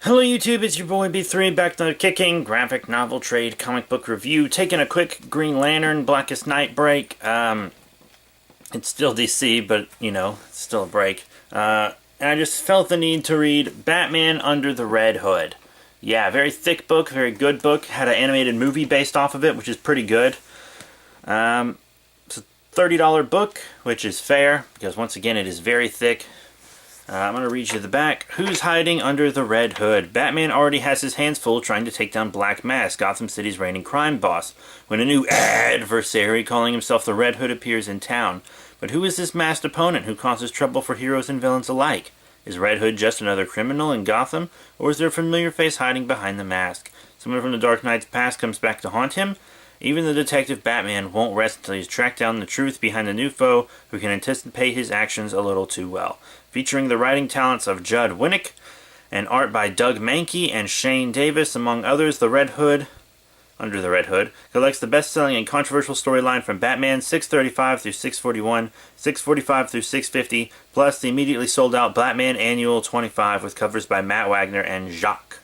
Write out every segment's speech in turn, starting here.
Hello YouTube, it's your boy B3 back to another kicking graphic novel trade comic book review. Taking a quick Green Lantern Blackest Night break. It's still DC, but you know, it's still a break. And I just felt the need to read Batman Under the Red Hood. Yeah, very thick book, very good book. Had an animated movie based off of it, which is pretty good. It's a $30 book, which is fair, because once again it is very thick. I'm going to read you the back. Who's hiding under the Red Hood? Batman already has his hands full trying to take down Black Mask, Gotham City's reigning crime boss, when a new adversary calling himself the Red Hood appears in town. But who is this masked opponent who causes trouble for heroes and villains alike? Is Red Hood just another criminal in Gotham, or is there a familiar face hiding behind the mask? Someone from the Dark Knight's past comes back to haunt him? Even the detective Batman won't rest until he's tracked down the truth behind the new foe who can anticipate his actions a little too well. Featuring the writing talents of Judd Winnick and art by Doug Mahnke and Shane Davis, among others, The Red Hood, Under the Red Hood, collects the best-selling and controversial storyline from Batman 635 through 641, 645 through 650, plus the immediately sold-out Batman Annual 25 with covers by Matt Wagner and Jacques.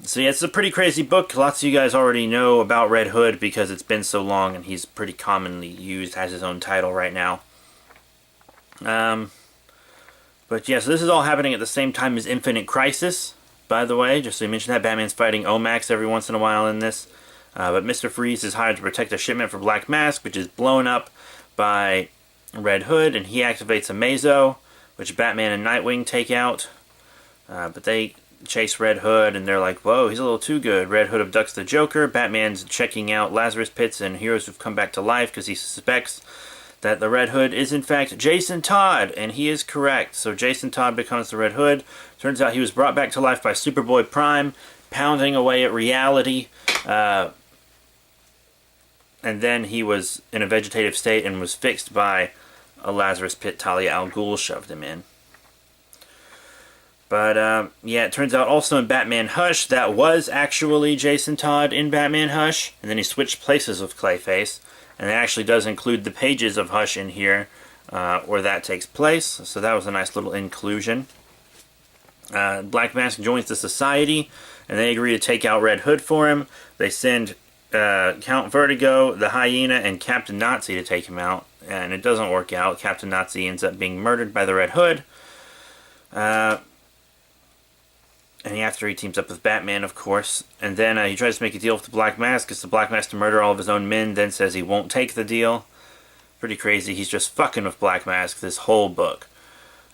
So yeah, it's a pretty crazy book. Lots of you guys already know about Red Hood because it's been so long and he's pretty commonly used as his own title right now. But yeah, so this is all happening at the same time as Infinite Crisis, by the way. Just so you mentioned that, Batman's fighting Omax every once in a while in this. But Mr. Freeze is hired to protect a shipment for Black Mask, which is blown up by Red Hood, and he activates a Mazo, which Batman and Nightwing take out. But they chase Red Hood, and they're like, whoa, he's a little too good. Red Hood abducts the Joker. Batman's checking out Lazarus Pits and heroes who've come back to life because he suspects that the Red Hood is in fact Jason Todd, and he is correct. So Jason Todd becomes the Red Hood. Turns out he was brought back to life by Superboy Prime, pounding away at reality. And then he was in a vegetative state and was fixed by a Lazarus Pit Talia al Ghul shoved him in. But, yeah, it turns out also in Batman Hush, that was actually Jason Todd in Batman Hush, and then he switched places with Clayface, and it actually does include the pages of Hush in here, where that takes place, so that was a nice little inclusion. Black Mask joins the Society, and they agree to take out Red Hood for him. They send Count Vertigo, the Hyena, and Captain Nazi to take him out, and it doesn't work out. Captain Nazi ends up being murdered by the Red Hood. And after he teams up with Batman, of course. And then he tries to make a deal with the Black Mask, gets the Black Mask to murder all of his own men, then says he won't take the deal. Pretty crazy. He's just fucking with Black Mask this whole book.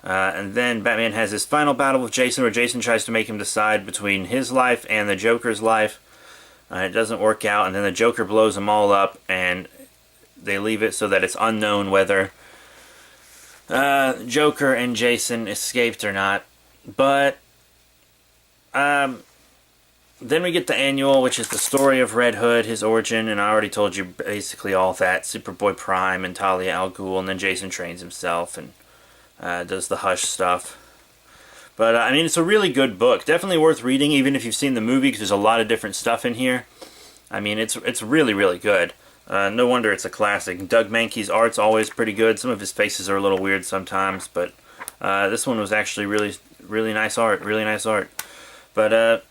And then Batman has his final battle with Jason, where Jason tries to make him decide between his life and the Joker's life. It doesn't work out, and then the Joker blows them all up, and they leave it so that it's unknown whether Joker and Jason escaped or not. But then we get the annual, which is the story of Red Hood, his origin, and I already told you basically all that. Superboy Prime and Talia al Ghul, and then Jason trains himself and does the Hush stuff. But, I mean, it's a really good book. Definitely worth reading, even if you've seen the movie, because there's a lot of different stuff in here. I mean, it's really, really good. No wonder it's a classic. Doug Mahnke's art's always pretty good. Some of his faces are a little weird sometimes, but this one was actually really, really nice art. Really nice art. But,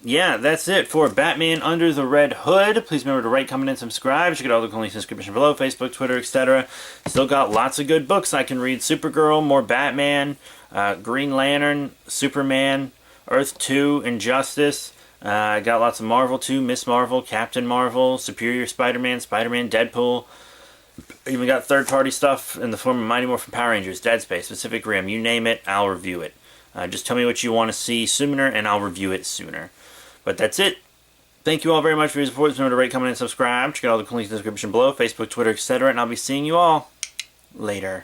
yeah, that's it for Batman Under the Red Hood. Please remember to rate, comment, and subscribe. Check out all the links in the description below, Facebook, Twitter, etc. Still got lots of good books I can read. Supergirl, more Batman, Green Lantern, Superman, Earth 2, Injustice. I got lots of Marvel too, Miss Marvel, Captain Marvel, Superior Spider-Man, Spider-Man, Deadpool. Even got third-party stuff in the form of Mighty Morphin Power Rangers, Dead Space, Pacific Rim. You name it, I'll review it. Just tell me what you want to see sooner, and I'll review it sooner. But that's it. Thank you all very much for your support. Remember to rate, comment, and subscribe. Check out all the links in the description below, Facebook, Twitter, etc. And I'll be seeing you all later.